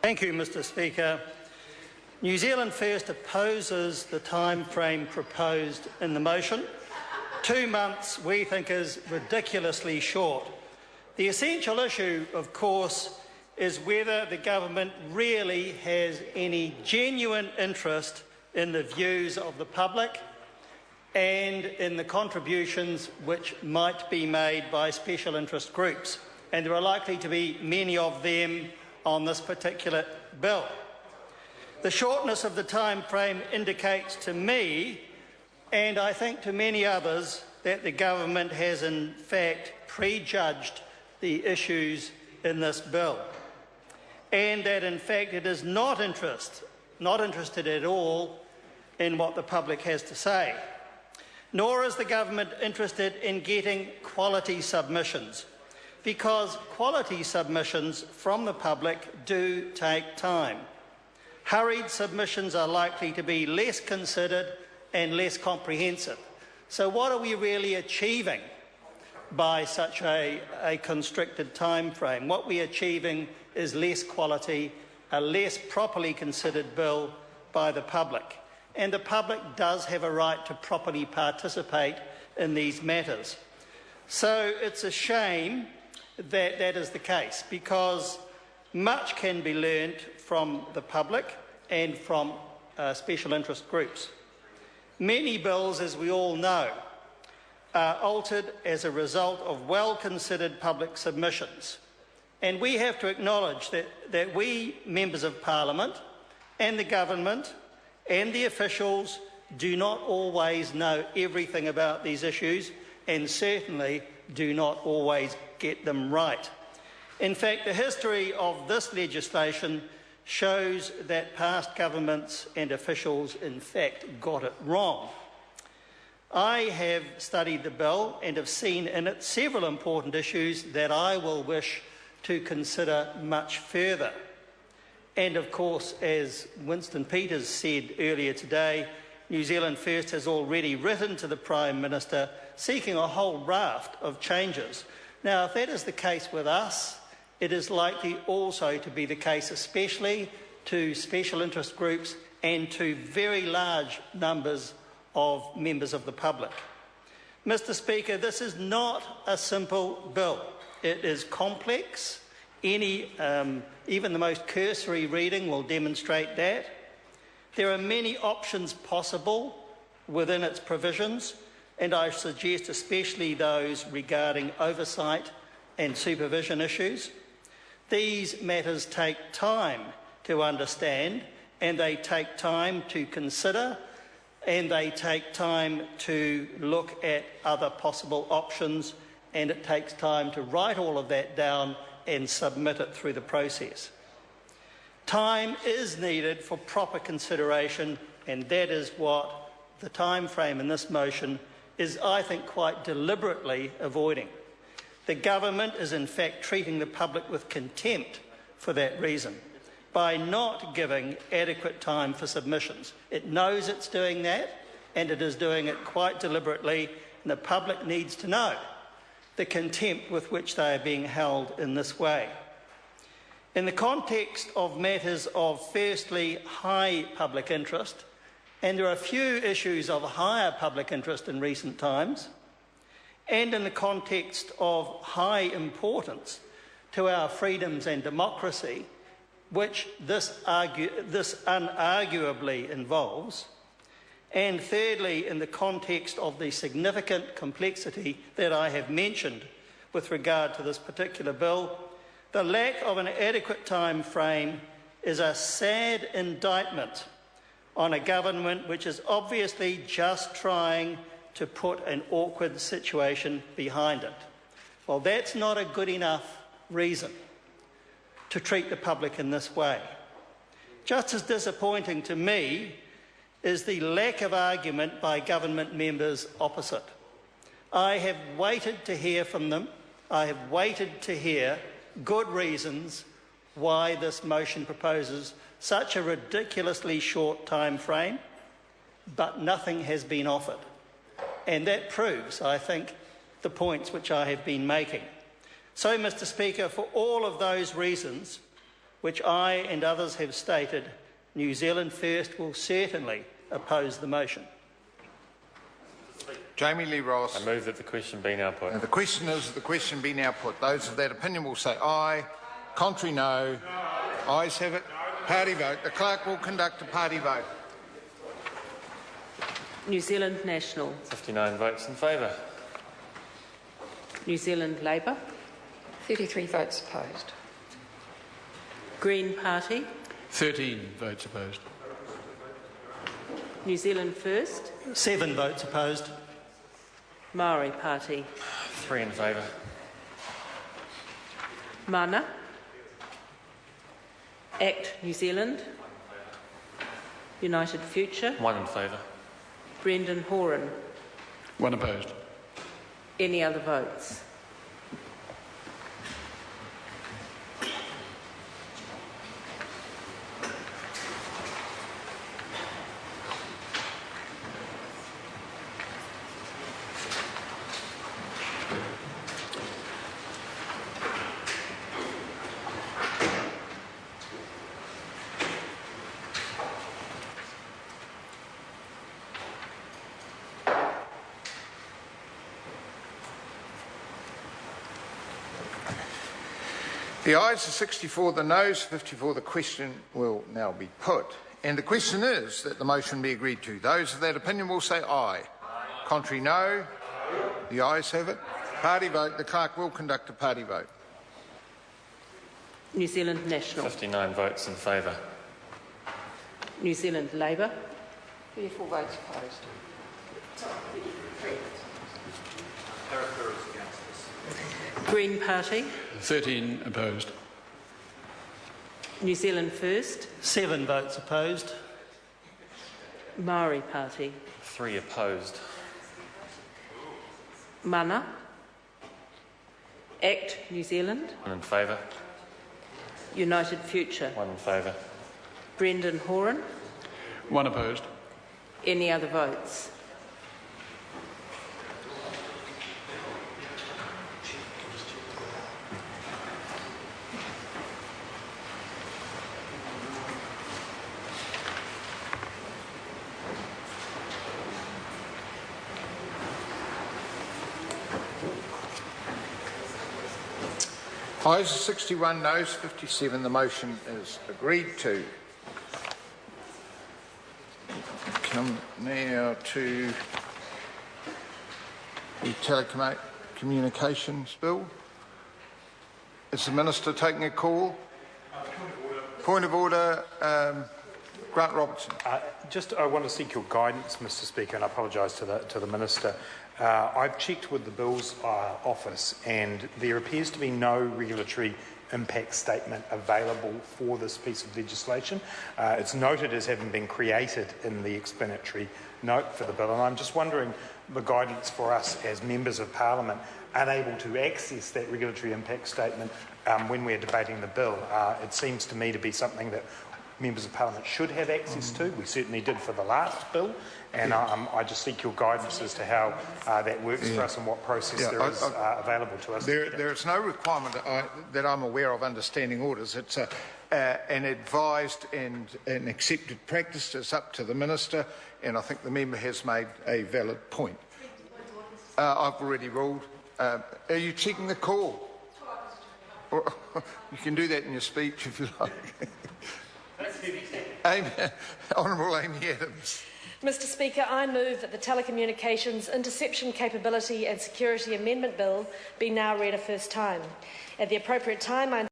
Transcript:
Thank you, Mr. Speaker. New Zealand First opposes the time frame proposed in the motion. 2 months, we think, is ridiculously short. The essential issue, of course, is whether the government really has any genuine interest in the views of the public and in the contributions which might be made by special interest groups. And there are likely to be many of them on this particular bill. The shortness of the time frame indicates to me, and I think to many others, that the government has in fact prejudged the issues in this bill, and that in fact it is not interested at all in what the public has to say. Nor is the government interested in getting quality submissions, because quality submissions from the public do take time. Hurried submissions are likely to be less considered and less comprehensive. So what are we really achieving by such a constricted time frame? What we're achieving is less quality, a less properly considered bill by the public. And the public does have a right to properly participate in these matters. So it's a shame that that is the case, because much can be learnt from the public and from special interest groups. Many bills, as we all know, are altered as a result of well-considered public submissions. And we have to acknowledge that we, members of Parliament, and the government and the officials do not always know everything about these issues, and certainly do not always get them right. In fact, the history of this legislation shows that past governments and officials in fact got it wrong. I have studied the bill and have seen in it several important issues that I will wish to consider much further. And of course, as Winston Peters said earlier today, New Zealand First has already written to the Prime Minister seeking a whole raft of changes. Now, if that is the case with us, it is likely also to be the case, especially to special interest groups and to very large numbers of members of the public. Mr. Speaker, this is not a simple bill. It is complex. Even the most cursory reading will demonstrate that. There are many options possible within its provisions, and I suggest especially those regarding oversight and supervision issues. These matters take time to understand, and they take time to consider, and they take time to look at other possible options, and it takes time to write all of that down and submit it through the process. Time is needed for proper consideration, and that is what the time frame in this motion is, I think, quite deliberately avoiding. The government is in fact treating the public with contempt for that reason by not giving adequate time for submissions. It knows it's doing that, and it is doing it quite deliberately, and the public needs to know the contempt with which they are being held in this way. In the context of matters of, firstly, high public interest, and there are a few issues of higher public interest in recent times, and in the context of high importance to our freedoms and democracy, which this unarguably involves, and thirdly, in the context of the significant complexity that I have mentioned with regard to this particular bill, the lack of an adequate time frame is a sad indictment on a government which is obviously just trying to put an awkward situation behind it. Well, that's not a good enough reason to treat the public in this way. Just as disappointing to me is the lack of argument by government members opposite. I have waited to hear from them. I have waited to hear good reasons why this motion proposes such a ridiculously short time frame, but nothing has been offered. And that proves, I think, the points which I have been making. So, Mr. Speaker, for all of those reasons, which I and others have stated, New Zealand First will certainly oppose the motion. Jamie Lee Ross. I move that the question be now put. And the question is that the question be now put. Those of that opinion will say aye. Contrary, no. Ayes have it. Party vote. The clerk will conduct a party vote. New Zealand National. 59 votes in favour. New Zealand Labour. 33 votes opposed. Green Party. 13 votes opposed. New Zealand First. 7 votes opposed. Maori Party. 3 in favour. Mana. Act New Zealand. United Future. 1 in favour. Brendan Horan. 1 opposed. Any other votes? The ayes are 64, the noes 54. The question will now be put. And the question is that the motion be agreed to. Those of that opinion will say aye. Contrary, no. The ayes have it. Party vote. The clerk will conduct a party vote. New Zealand National. 59 votes in favour. New Zealand Labour. 34 votes opposed. Green Party. 13 opposed. New Zealand First. 7 votes opposed. Maori Party. 3 opposed. Mana. Act New Zealand. 1 in favour. United Future. 1 in favour. Brendan Horan. 1 opposed. Any other votes? Ayes 61, noes 57. The motion is agreed to. Come now to the telecommunications bill. Is the Minister taking a call? Point of order. Grant Robertson. I want to seek your guidance, Mr. Speaker, and I apologise to the Minister. I've checked with the Bills office, and there appears to be no regulatory impact statement available for this piece of legislation. It's noted as having been created in the explanatory note for the bill, and I'm just wondering the guidance for us as members of Parliament unable to access that regulatory impact statement when we're debating the bill. It seems to me to be something that members of Parliament should have access to. We certainly did for the last bill, and I just seek your guidance as to how that works for us and what process there is available to us. There is no requirement that I'm aware of under standing orders. It's an advised and an accepted practice. It's up to the Minister, and I think the member has made a valid point. I've already ruled. Are you checking the call? You can do that in your speech if you like. Honourable Amy Adams. Mr. Speaker, I move that the Telecommunications Interception Capability and Security Amendment Bill be now read a first time. At the appropriate time, I